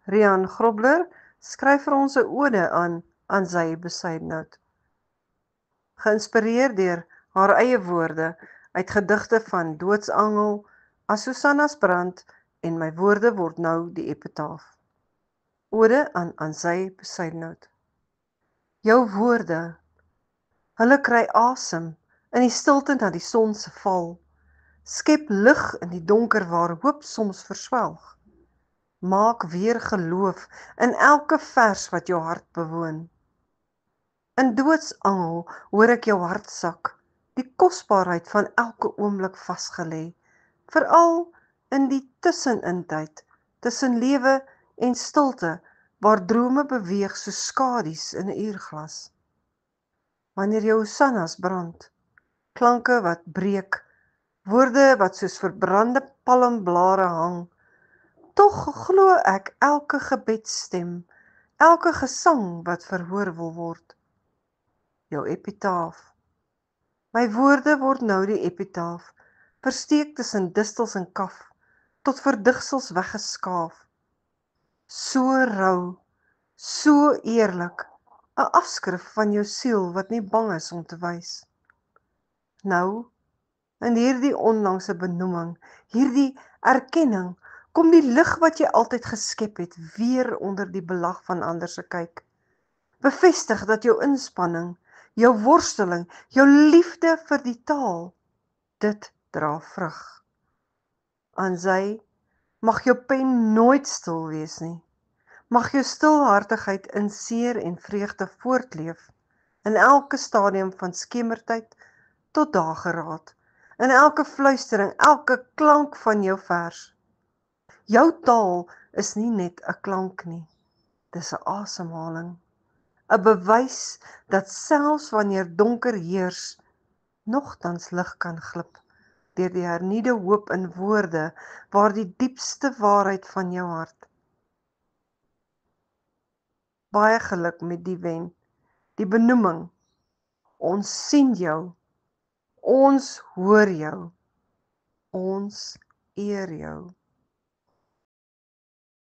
Rian Grobler skryf vir ons 'n ode aan sy besynout, geïnspireer deur haar eie woorde uit gedigte van Doodsangel, As Susanna's brand en My woorde word nou die epitaaf. Ode aan sy besynout. Jou woorde, hulle kry asem in die stilte na die son se val, skep lig in die donker waar hoop soms verswelg. Maak weer geloof in elke vers wat jou hart bewoon. In doodsangel hoor ek jou hart sak, die kosbaarheid van elke oomblik vasgelê, veral in die tussenintyd, tussen lewe en stilte, waar drome beweeg soos skadu's in 'n uurglas. Wanneer jou hosannas brand, klanke wat breek, woorde wat soos verbrande palmblare hang, tog glo ek elke gebedsstem, elke gesang wat verhoor wil word. Jou epitaaf. My woorde word nou die epitaaf, versteek tussen distels en kaf, tot verdigsels weggeskaaf. So rou, so eerlik, 'n afskrif van jou siel wat nie bang is om te wys. Nou, in hierdie onlangse benoeming, hierdie erkenning, kom die lig wat jy altyd geskep het, weer onder die belag van ander se kyk. Bevestig dat jou inspanning, jou worsteling, jou liefde vir die taal, dit dra vrug. Aan sy, mag jou pen nooit stil wees nie. Mag jou stilhartigheid in seer en vreugde voortleef, in elke stadium van skemertyd tot dageraad, in elke fluistering, elke klank van jou vers. Jou taal is nie net 'n klank nie, dis 'n asemhaling, 'n bewys dat selfs wanneer donker heers, nogtans lig kan glip, deur die hernieude hoop in woorde, waar die diepste waarheid van jou hart. Baie geluk met die wen, die benoeming. Ons sien jou, ons hoor jou, ons eer jou.